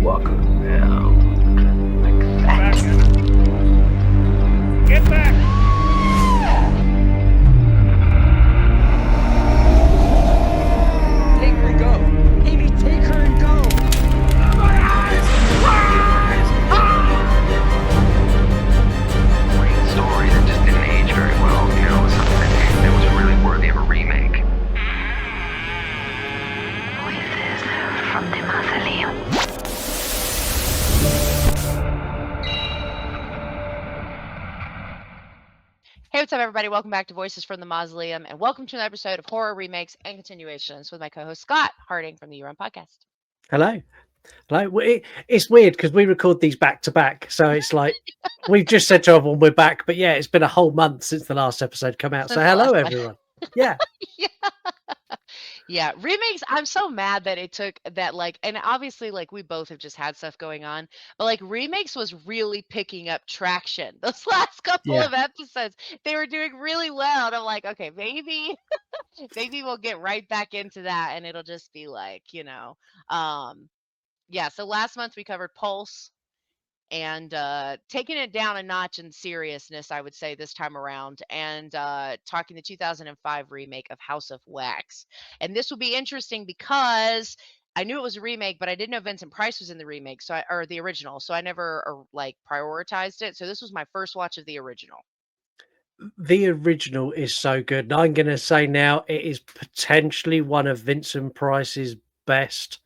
walk around like that. Get back! Take her and go. Amy, take her and go. My eyes! Great story that just didn't age very well. You know, something that was really worthy of a remake. Voices from the mausoleum. Hey, what's up, everybody? Welcome back to Voices from the Mausoleum, and welcome to an episode of Horror Remakes and Continuations with my co-host Scott Harding from the You Run Podcast. Hello. It's weird because we record these back to back, so it's like we've just said to everyone we're back, but yeah, it's been a whole month since the last episode come out. So hello, everyone. Yeah. Yeah, remakes. I'm so mad that it took that, and obviously, we both have just had stuff going on, but remakes was really picking up traction. Those last couple of episodes, they were doing really well. And I'm like, okay, maybe we'll get right back into that, and it'll just be yeah. So last month we covered Pulse and taking it down a notch in seriousness, I would say this time around, and talking the 2005 remake of House of Wax. And this will be interesting because I knew it was a remake, but I didn't know Vincent Price was in the remake, or the original, so I never prioritized it. So this was my first watch of the original. The original is so good. And I'm going to say now it is potentially one of Vincent Price's best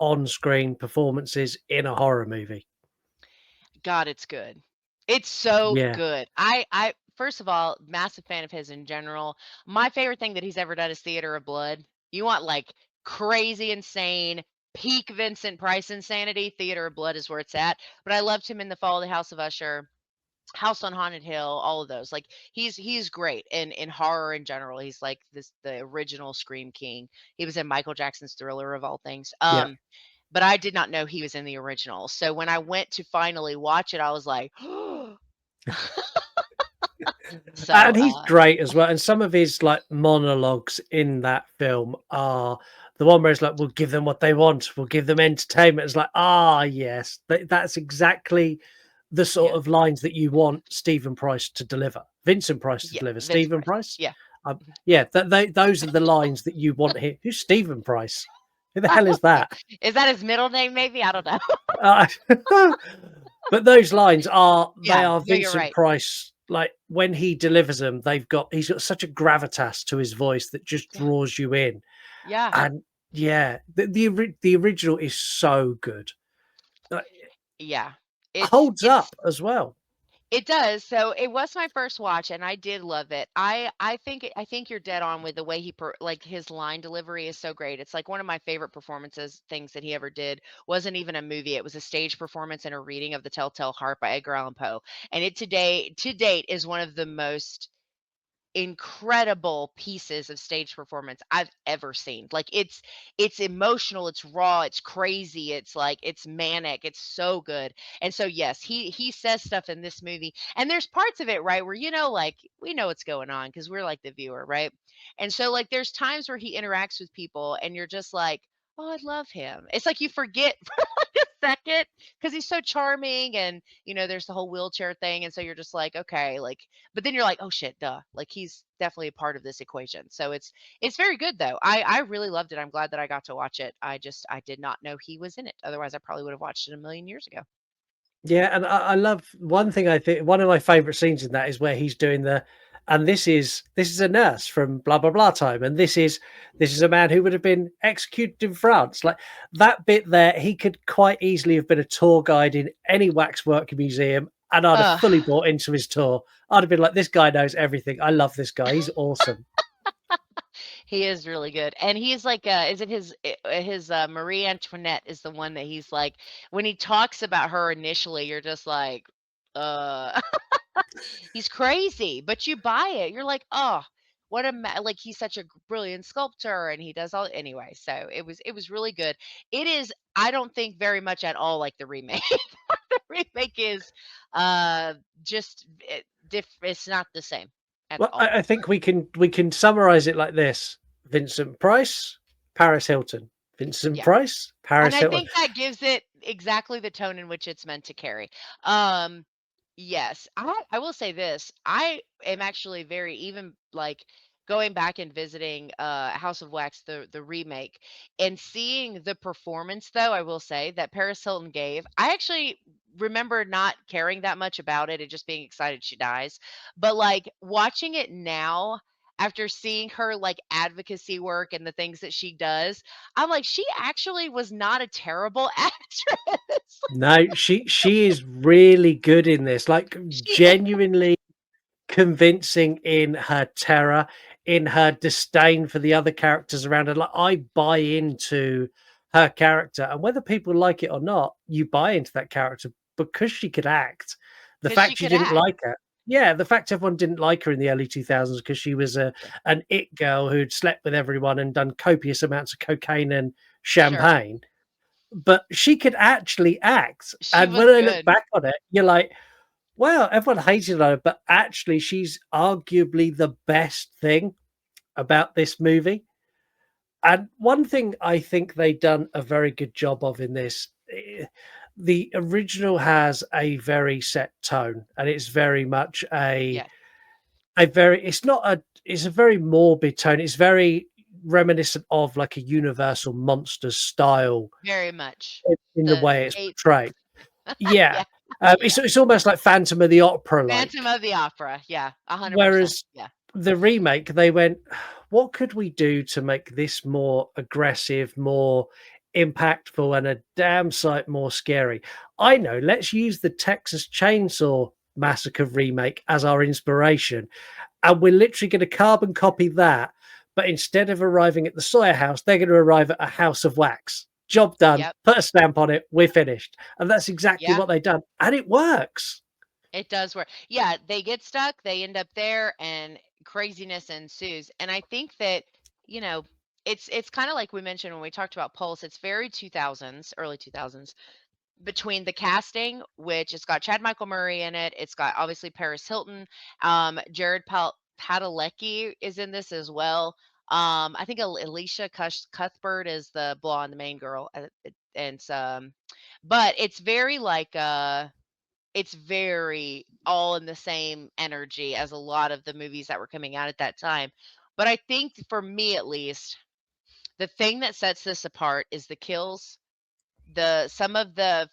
on-screen performances in a horror movie. God, it's good. It's so Yeah. good. I first of all, massive fan of his in general. My favorite thing that he's ever done is Theater of Blood. You want crazy, insane, peak Vincent Price insanity, Theater of Blood is where it's at. But I loved him in The Fall of the House of Usher, House on Haunted Hill, all of those. He's great in horror in general. He's the original Scream King. He was in Michael Jackson's Thriller of all things. Yeah. But I did not know he was in the original. So when I went to finally watch it, I was like, and he's great as well. And some of his monologues in that film are the one where it's like, we'll give them what they want. We'll give them entertainment. It's like, yes, that's exactly the sort of lines that you want Stephen Price to deliver. Vincent Price to deliver. Stephen Price? Yeah. Those are the lines that you want here. Who's Stephen Price? Who the hell is that? Is that his middle name? Maybe, I don't know. But those lines are Yeah, Vincent right. Price. When he delivers them, he's got such a gravitas to his voice that just draws you in. Yeah. And the original is so good. Yeah. It holds up as well. It does. So it was my first watch, and I did love it. I think you're dead on with the way his line delivery is so great. It's one of my favorite performances things that he ever did. Wasn't even a movie; it was a stage performance and a reading of The Telltale Heart by Edgar Allan Poe. And it to date is one of the most incredible pieces of stage performance I've ever seen. It's emotional, it's raw, it's crazy, it's manic, it's so good. And so yes, he says stuff in this movie, and there's parts of it, right, where we know what's going on because we're the viewer, right? And so there's times where he interacts with people and you're just like, oh, I love him. It's you forget for a second because he's so charming, and there's the whole wheelchair thing, and so you're just like, okay, but then you're like, oh shit, duh, he's definitely a part of this equation. So it's very good though. I really loved it. I'm glad that I got to watch it. I did not know he was in it. Otherwise I probably would have watched it a million years ago. Yeah, and I love one thing. I think one of my favorite scenes in that is where he's doing and this is a nurse from blah blah blah time, and this is a man who would have been executed in France. That bit there, he could quite easily have been a tour guide in any waxwork museum, and I'd have fully bought into his tour. I'd have been like, this guy knows everything. I love this guy. He's awesome. He is really good. And he's is it his Marie Antoinette is the one that he's when he talks about her initially, you're just like, he's crazy, but you buy it. You're like, oh, what he's such a brilliant sculptor, and he does all anyway. So it was really good. It is, I don't think very much at all like the remake. The remake is it's not the same. Well, I think we can summarize it like this: Vincent Price, Paris Hilton. Vincent Price, Paris And I Hilton. think that gives it exactly the tone in which it's meant to carry. Um, yes, I will say this. I am actually very even like going back and visiting House of Wax, the remake, and seeing the performance though, I will say that Paris Hilton gave. I actually remember not caring that much about it and just being excited she dies. But like watching it now after seeing her like advocacy work and the things that she does, I'm like, she actually was not a terrible actress. No, she is really good in this, like, She is. genuinely convincing in her terror, in her disdain for the other characters around her. Like, I buy into her character, and whether people like it or not, you buy into that character because she could act. The 'Cause she fact you could didn't act. like her, yeah, the fact everyone didn't like her in the early 2000s because she was Yeah. an it girl who'd slept with everyone and done copious amounts of cocaine and Sure. champagne, but she could actually act. She And was when I look good. back on it, you're like, well, everyone hated her, but actually, she's arguably the best thing about this movie. And one thing I think they've done a very good job of in this, the original has a very set tone, and it's very much Yes, a very it's not a it's a very morbid tone. It's very reminiscent of like a Universal Monsters style very much. in the The way it's ape. portrayed. Yeah. Yeah, yeah. It's almost like Phantom of the Opera Phantom like. of the Opera. Yeah, 100%. Whereas Yeah. the remake, they went, "What could we do to make this more aggressive, more impactful, and a damn sight more scary?" I know, let's use the Texas Chainsaw Massacre remake as our inspiration, and we're literally gonna carbon copy that, but instead of arriving at the Sawyer house, they're gonna arrive at a house of wax. Job done, Yep. put a stamp on it, we're finished. And that's exactly Yeah, what they've done, and it works. it does work. Yeah, they get stuck, they end up there, and craziness ensues. And I think that, you know, it's kind of like we mentioned when we talked about Pulse. It's very 2000s, early 2000s, between the casting, which it's got Chad Michael Murray in it. It's got obviously Paris Hilton. Jared Padalecki is in this as well. I think Alicia Cuthbert is the blonde, the main girl, and but it's very like it's very all in the same energy as a lot of the movies that were coming out at that time. But I think for me at least, the thing that sets this apart is the kills, the some of the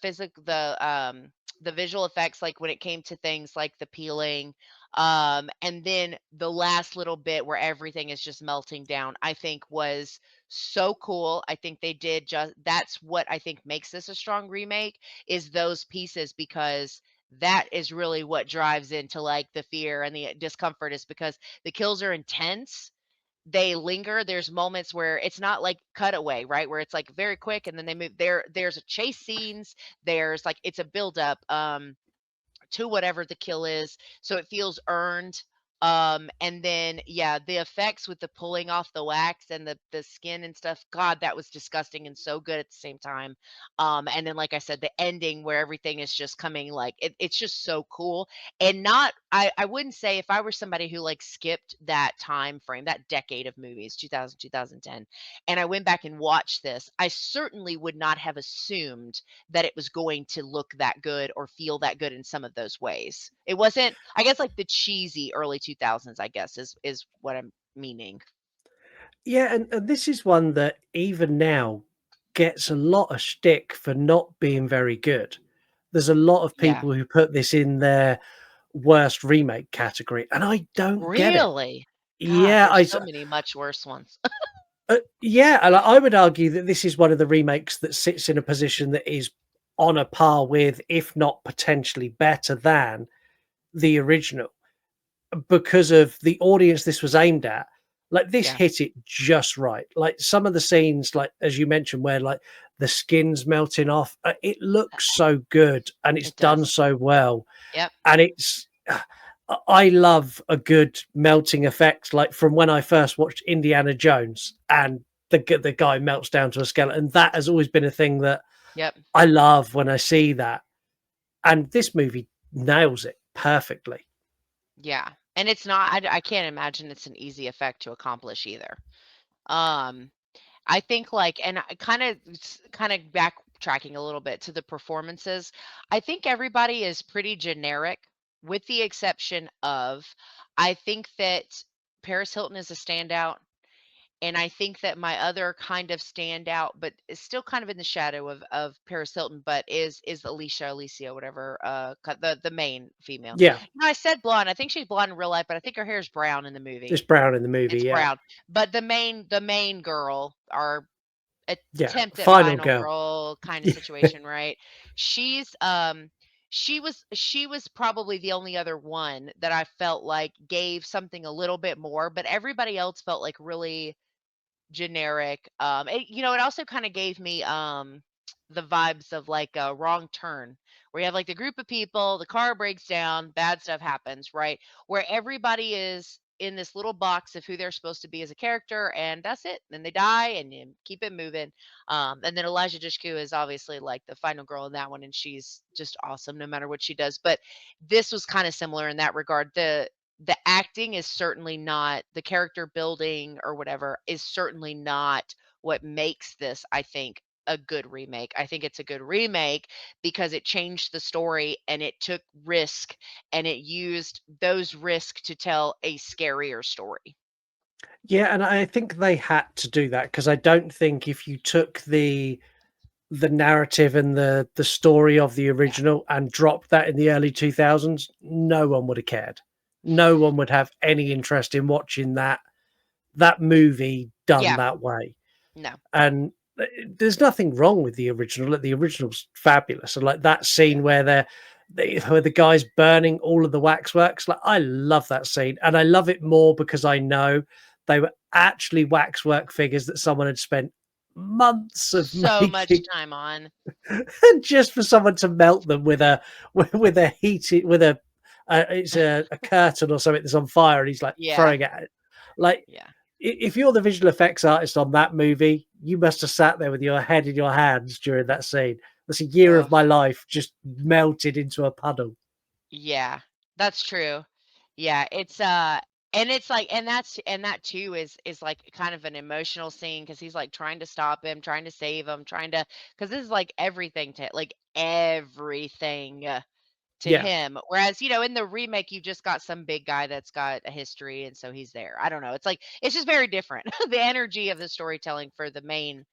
visual effects, like when it came to things like the peeling, and then the last little bit where everything is just melting down, I think was so cool. I think they did just that's what I think makes this a strong remake, is those pieces, because that is really what drives into like the fear and the discomfort, is because the kills are intense, they linger. There's moments where it's not like cutaway, right? Where it's like very quick and then they move there's a chase scenes, there's like it's a build up. To whatever the kill is, so it feels earned. And then yeah, the effects with the pulling off the wax and the skin and stuff, god, that was disgusting and so good at the same time. And then like I said, the ending where everything is just coming, like it's just so cool. And not I wouldn't say, if I were somebody who like skipped that time frame, that decade of movies, 2000 2010, and I went back and watched this, I certainly would not have assumed that it was going to look that good or feel that good in some of those ways. It wasn't, I guess, like the cheesy early 2000s, I guess is what I'm meaning. Yeah, and this is one that even now gets a lot of stick for not being very good. There's a lot of Yeah. people who put this in their worst remake category, and I don't get it. Really? God, Yeah, there's so many much worse ones. yeah, and I would argue that this is one of the remakes that sits in a position that is on a par with, if not potentially better than, the original, because of the audience this was aimed at. Like, this Yeah, hit it just right. Like, some of the scenes, like as you mentioned, where like the skin's melting off, it looks so good and it's it done does. so well. Yep. And it's I love a good melting effect, like from when I first watched Indiana Jones and the guy melts down to a skeleton. That has always been a thing that Yep. I love when I see that, and this movie nails it perfectly. Yeah. And it's not, I can't imagine it's an easy effect to accomplish either. Um, I think like, and I kind of back tracking a little bit to the performances. I think everybody is pretty generic, with the exception of, I think that Paris Hilton is a standout. And I think that my other kind of standout, but is still kind of in the shadow of Paris Hilton, but is Alicia, whatever, the main female. Yeah, I said blonde. I think she's blonde in real life, but I think her hair is brown in the movie. it's brown in the movie. It's Yeah, brown. But the main girl, our yeah. attempt at Final final girl. girl kind of situation, right? She's she was probably the only other one that I felt like gave something a little bit more, but everybody else felt like really generic. It also kind of gave me the vibes of like a Wrong Turn, where you have like the group of people, the car breaks down, bad stuff happens, right? Where everybody is in this little box of who they're supposed to be as a character, and that's it. Then they die, and you keep it moving. And then Elijah Dushku is obviously like the final girl in that one, and she's just awesome no matter what she does. But this was kind of similar in that regard. The acting is certainly not, the character building or whatever is certainly not what makes this, I think, a good remake. I think it's a good remake because it changed the story and it took risk and it used those risks to tell a scarier story. Yeah, and I think they had to do that because I don't think if you took the narrative and the story of the Yeah. original and dropped that in the early 2000s, no one would have cared. No one would have any interest in watching that movie done Yeah. that way. No. And there's nothing wrong with the original. Like, the original's fabulous, and like that Yeah. scene where where the guy's burning all of the waxworks. Like, I love that scene, and I love it more because I know they were actually waxwork figures that someone had spent months of So much making time on. just for someone to melt them with a with a heated with a it's a curtain or something that's on fire, and he's like Yeah. throwing at it. Like, Yeah. if you're the visual effects artist on that movie, you must have sat there with your head in your hands during that scene. That's a year of Ugh. my life just melted into a puddle. Yeah. That's true. Yeah, and it's like, and that too is like kind of an emotional scene because he's like trying to stop him, trying to save him, trying to, because this is like everything to, like, everything to Yeah. him. Whereas, in the remake, you just got some big guy that's got a history, and so he's there. I don't know. It's like it's just very different. The energy of the storytelling for the main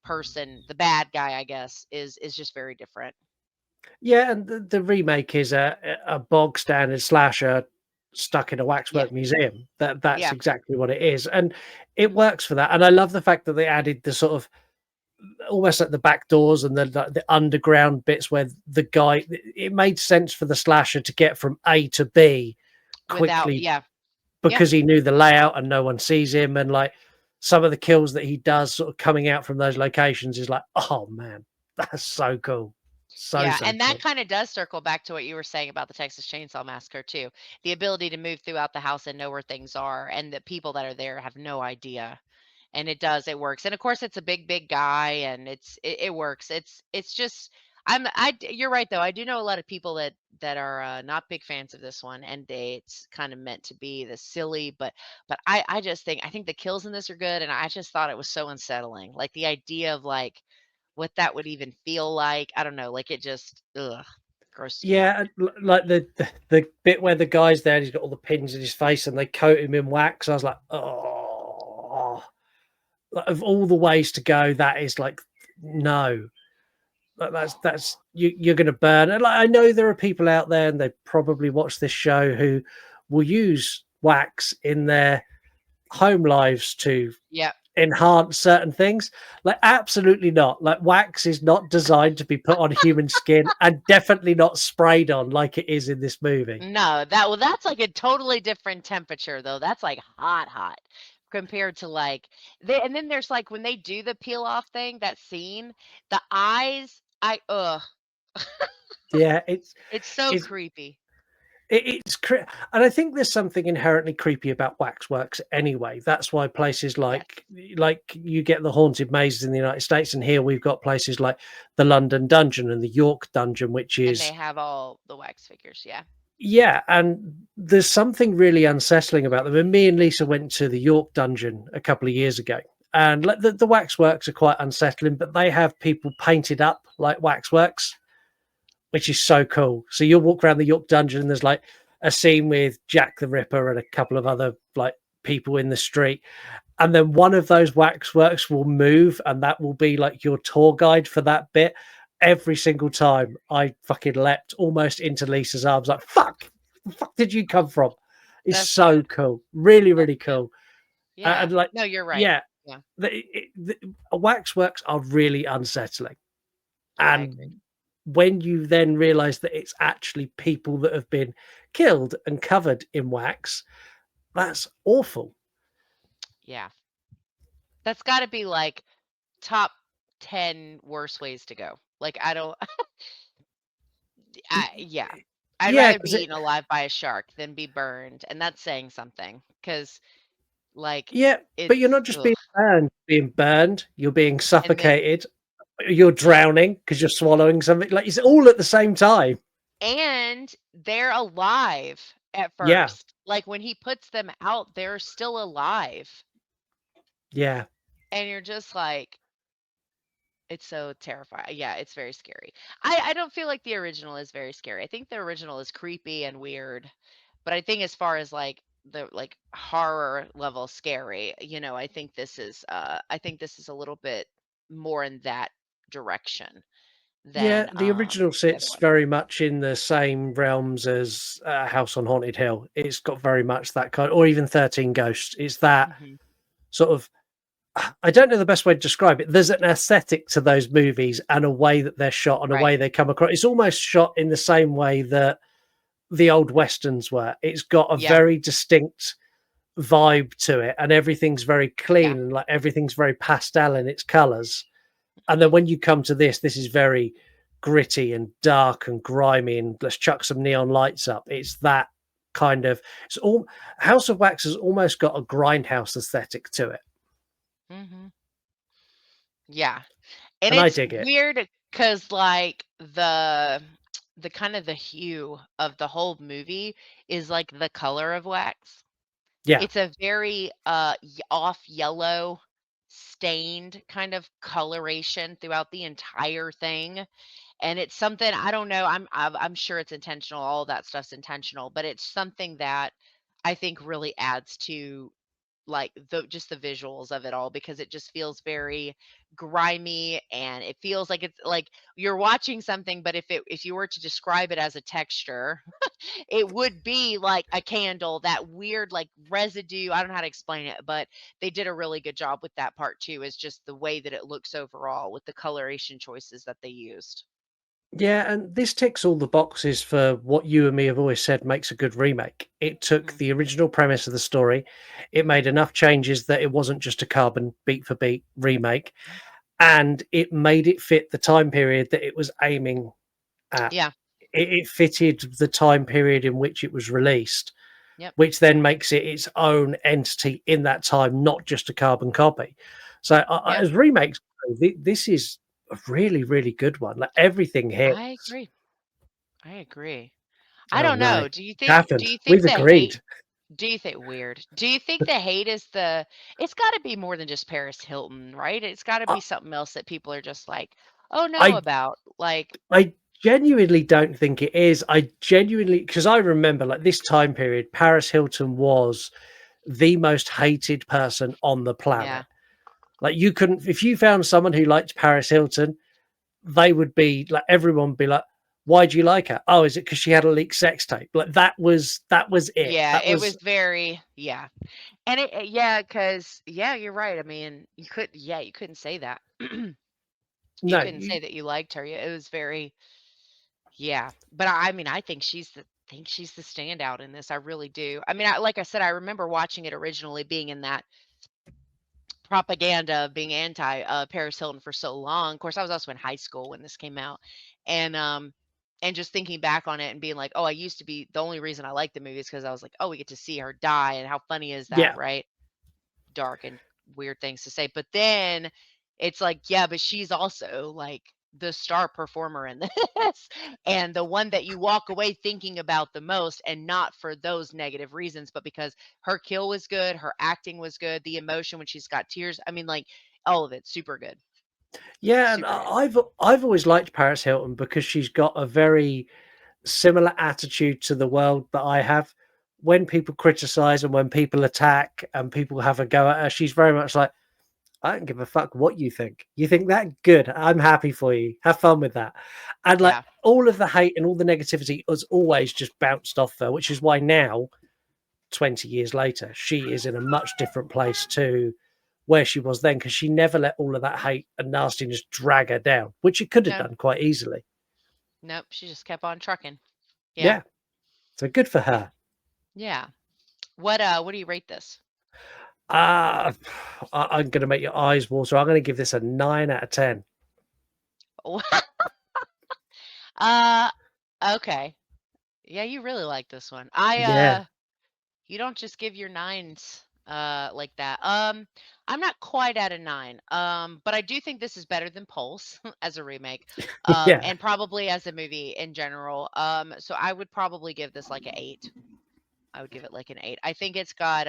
person, the bad guy, I guess, is just very different. Yeah, and the remake is a bog standard slasher stuck in a Yeah, waxwork museum. That's yeah, exactly what it is, and it works for that. And I love the fact that they added the sort of almost like the back doors and the underground bits where the guy. It made sense for the slasher to get from A to B without, quickly yeah, yeah, because he knew the layout and no one sees him, and like some of the kills that he does sort of coming out from those locations is like, oh man, that's so cool, yeah, so and that cool. kind of does circle back to what you were saying about the Texas Chainsaw Massacre too. The ability to move throughout the house and know where things are, and the people that are there have no idea. And it works. And of course, it's a big guy, and it works. It's just, you're right though. I do know a lot of people that are not big fans of this one, and it's kind of meant to be the silly, but I think the kills in this are good, and I just thought it was so unsettling. Like the idea of like what that would even feel like. I don't know, like it just, ugh, grossed me out. Yeah, like the bit where the guy's there, and he's got all the pins in his face, and they coat him in wax. I was like, oh, like, of all the ways to go, that is like, no. That's you're going to burn. And like, I know there are people out there, and they probably watch this show who will use wax in their home lives to Yep. enhance certain things. Like, absolutely not. Like, wax is not designed to be put on human skin, and definitely not sprayed on like it is in this movie. No, that's like a totally different temperature though. That's like hot, hot compared to like and then there's like when they do the peel off thing, that scene, the eyes, ugh, Yeah, it's so it's creepy. and I think there's something inherently creepy about waxworks anyway. That's why places Yes. like you get the haunted mazes in the United States, and here we've got places like the London Dungeon and the York Dungeon, which And they is, have all the wax figures, yeah. yeah, and there's something really unsettling about them. And me and Lisa went to the York Dungeon a couple of years ago, and like the waxworks are quite unsettling, but they have people painted up like waxworks, which is so cool. So you'll walk around the York Dungeon, and there's like a scene with Jack the Ripper and a couple of other like people in the street, and then one of those waxworks will move, and that will be like your tour guide for that bit. Every single time, I fucking leapt almost into Lisa's arms, like "fuck, the fuck did you come from?" It's That's so good. cool, really, That's really good. cool. Yeah. And like, No, you're right. yeah, Yeah, the waxworks are really unsettling, I agree. and when you then realize that it's actually people that have been killed and covered in wax, that's awful. Yeah. That's got to be like top 10 worst ways to go. Like, I don't, yeah. I'd Yeah, rather because be eaten alive by a shark than be burned. And that's saying something because, like, yeah, but you're it's, not just ugh. being burned, you're being And then, suffocated, you're drowning because you're swallowing something. Like it's all at the same time. and they're alive at Yeah, first. Like, when he puts them out, they're still alive. yeah, And you're just like, it's so terrifying. Yeah, it's very scary. I don't feel like the original is very scary. I think the original is creepy and weird, but I think as far as like the like horror level scary, I think this is a little bit more in that direction yeah. than The original the other sits one. very much in the same realms as House on Haunted Hill. It's got very much that kind, or even 13 Ghosts. It's that Hmm. sort of. I don't know the best way to describe it. There's an aesthetic to those movies and a way that they're shot and a Right. way they come across. It's almost shot in the same way that the old westerns were. It's got a Yeah. very distinct vibe to it, and everything's very Yeah. clean and like everything's very pastel in its colors. And then Hmm. when you come to this is very gritty and dark and grimy, and let's chuck some neon lights up. It's that kind of. It's all House of Wax has almost got a grindhouse aesthetic to it, Hmm. Yeah. And and I it's dig it. weird because like the kind of the hue of the whole movie is like the color of wax. Yeah, It's a very off yellow stained kind of coloration throughout the entire thing, and it's something I don't know. I'm sure it's intentional. All of that stuff's intentional, but it's something that I think really adds to like the just the visuals of it all because it just feels very grimy and it feels like it's like you're watching something, but if you were to describe it as a texture, it would be like a candle, that weird like residue. I don't know how to explain it, but they did a really good job with that part too, is just the way that it looks overall with the coloration choices that they used. yeah, and this ticks all the boxes for what you and me have always said makes a good remake. It took Hmm. the original premise of the story, it made enough changes that it wasn't just a carbon beat for beat remake, and it made it fit the time period that it was aiming at. Yeah. It fitted the time period in which it was released, Yep. which then makes it its own entity in that time, not just a carbon copy. So, Yeah. as remakes, this is a really, really good one. Like everything I hits. agree. I agree. I Oh don't no, know. Do happened. you think We've the hate agreed. do you think weird? Do you think the hate is the it's got to be more than just Paris Hilton, right? It's got to I, be something else that people are just like, "Oh no," I about. Like, I genuinely don't think it is. I genuinely because I remember like this time period, Paris Hilton was the most hated person on the yeah. planet. Like you couldn't if you found someone who liked Paris Hilton, they would be like everyone would be like, "Why do you like her? Oh, is it because she had a leaked sex tape?" Like that was it. Yeah, That it was was very yeah. And yeah, cuz yeah, you're right. I mean, you couldn't say that. You no. couldn't say that you liked her. Yeah, it was very yeah. But I mean, I think she's the standout in this. I really do. I mean, like I said, I remember watching it originally being in that propaganda of being anti Paris Hilton for so long. Of course, I was also in high school when this came out, and just thinking back on it and being like, oh, I used to be the only reason I liked the movie is because I was like, oh, we get to see her die, and how funny is that, Yeah, right? Dark and weird things to say, but then it's like, yeah, but she's also like the star performer in this and the one that you walk away thinking about the most, and not for those negative reasons, but because her kill was good, her acting was good, the emotion when she's got tears. I mean, like, all of it, super good. Yeah, and Super good. I've always liked Paris Hilton because she's got a very similar attitude to the world that I have. When people criticize and when people attack and people have a go at her, she's very much like, I don't give a fuck what you think. You think that? Good. I'm happy for you. Have fun with that. And like Yeah. all of the hate and all the negativity has always just bounced off her, which is why now, 20 years later, she is in a much different place to where she was then because she never let all of that hate and nastiness drag her down, which she could have No. done quite easily. Nope, she just kept on trucking. Yeah. Yeah. So good for her. Yeah. What do you rate this? Uh, I'm going to make your eyes water. I'm going to give this a 9 out of 10. uh okay. Yeah, you really like this one. Yeah. You don't just give your nines like that. I'm not quite at a 9. But I do think this is better than Pulse as a remake. Yeah. And probably as a movie in general. So I would probably give this like an 8. I would give it like an 8. I think it's got,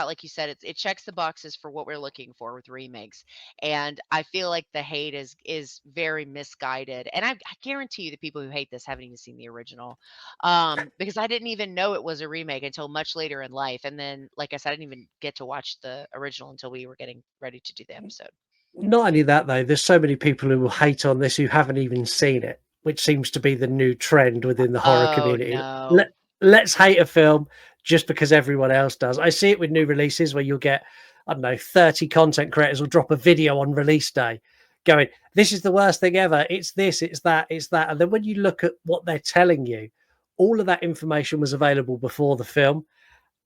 like you said, it checks the boxes for what we're looking for with remakes. And I feel like the hate is very misguided. And I guarantee you the people who hate this haven't even seen the original. Because I didn't even know it was a remake until much later in life. And then, like I said, I didn't even get to watch the original until we were getting ready to do the episode. Not only that, though, there's so many people who will hate on this who haven't even seen it, which seems to be the new trend within the horror Oh community. no. Let's hate a film just because everyone else does. I see it with new releases where you'll get, I don't know, 30 content creators will drop a video on release day going, this is the worst thing ever. It's this, it's that, it's that. And then when you look at what they're telling you, all of that information was available before the film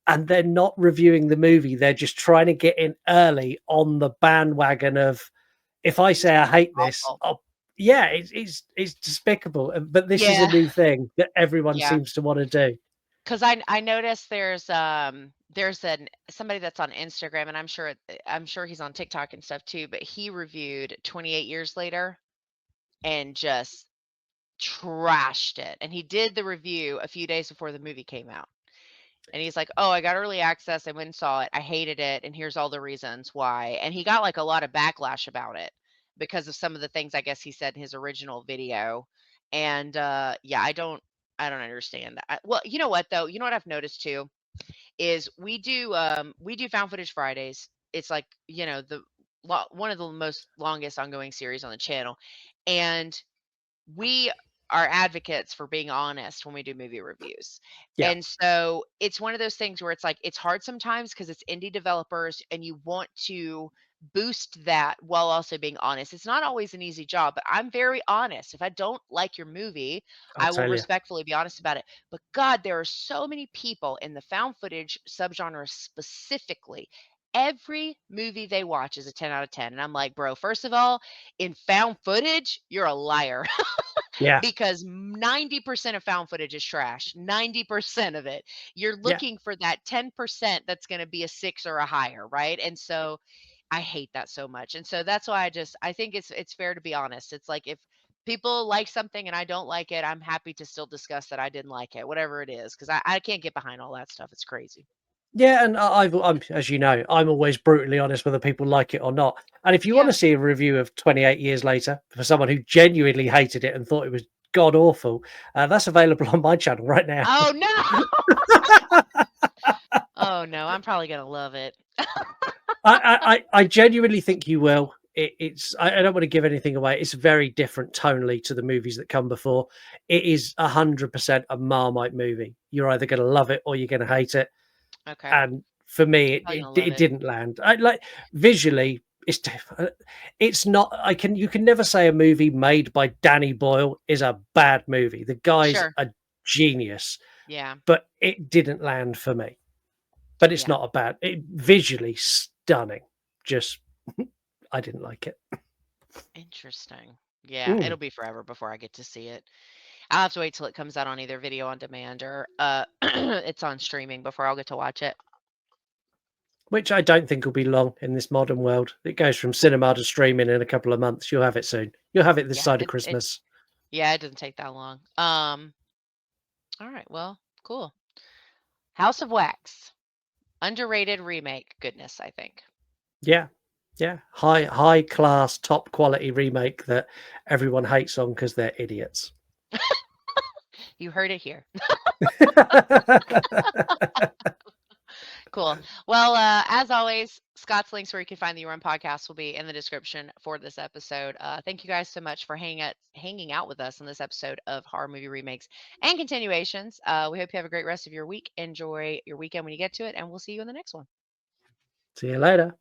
and they're not reviewing the movie. They're just trying to get in early on the bandwagon of if I say I hate this, Awful. oh yeah, it's despicable. But this is a Yeah. new thing that everyone Yeah. seems to want to do. 'Cause I noticed there's an somebody that's on Instagram, and I'm sure he's on TikTok and stuff too, but he reviewed 28 Years Later and just trashed it. And he did the review a few days before the movie came out. And he's like, "Oh, I got early access. I went and saw it. I hated it, and here's all the reasons why." And he got like a lot of backlash about it because of some of the things I guess he said in his original video. And yeah, I don't understand that. Well, you know what though? You know what I've noticed too is we do found footage Fridays. It's like, one of the most longest ongoing series on the channel. And we are advocates for being honest when we do movie reviews. Yeah, And so it's one of those things where it's like it's hard sometimes because it's indie developers and you want to boost that while also being honest. It's not always an easy job, but I'm very honest. If I don't like your movie, I'll I will tell you. respectfully be honest about it. But God, there are so many people in the found footage subgenre specifically. Every movie they watch is a 10 out of 10. And I'm like, bro, first of all, in found footage, you're a liar. Yeah, Because 90% of found footage is trash. 90% of it. You're yeah. looking for that 10% that's going to be a 6 or a higher, right? And so I hate that so much. And so that's why I think it's fair to be honest. It's like if people like something and I don't like it, I'm happy to still discuss that I didn't like it, whatever it is, because I can't get behind all that stuff. It's crazy. Yeah, and I'm, as you know, I'm always brutally honest whether people like it or not. And if you want Yeah. to see a review of 28 Years Later for someone who genuinely hated it and thought it was god awful, that's available on my channel right now. Oh no. Oh no, I'm probably gonna love it. I genuinely think you will. I don't want to give anything away. It's very different tonally to the movies that come before. It is 100% a Marmite movie. You're either going to love it or you're going to hate it. Okay. And for me, I'm probably gonna love it it. didn't land. I like visually. It's not. You can never say a movie made by Danny Boyle is a bad movie. The guy's Sure. a genius, Yeah. but it didn't land for me. But it's Yeah. not a bad. Visually stunning. Just I didn't like it. Interesting. Yeah, Mm. it'll be forever before I get to see it. I'll have to wait till it comes out on either video on demand or it's on streaming before I'll get to watch it. which I don't think will be long in this modern world. It goes from cinema to streaming in a couple of months. You'll have it soon. You'll have it this Yeah, side of it Christmas. yeah, it doesn't take that long. All right, well, cool. House of Wax, underrated remake. Goodness, I think. Yeah. Yeah. High class, top quality remake that everyone hates on because they're idiots. You heard it here. Cool. Well, as always, Scott's links where you can find the Run podcast will be in the description for this episode. Thank you guys so much for hanging out with us on this episode of Horror Movie Remakes and Continuations. We hope you have a great rest of your week. Enjoy your weekend when you get to it, and we'll see you in the next one. See you later.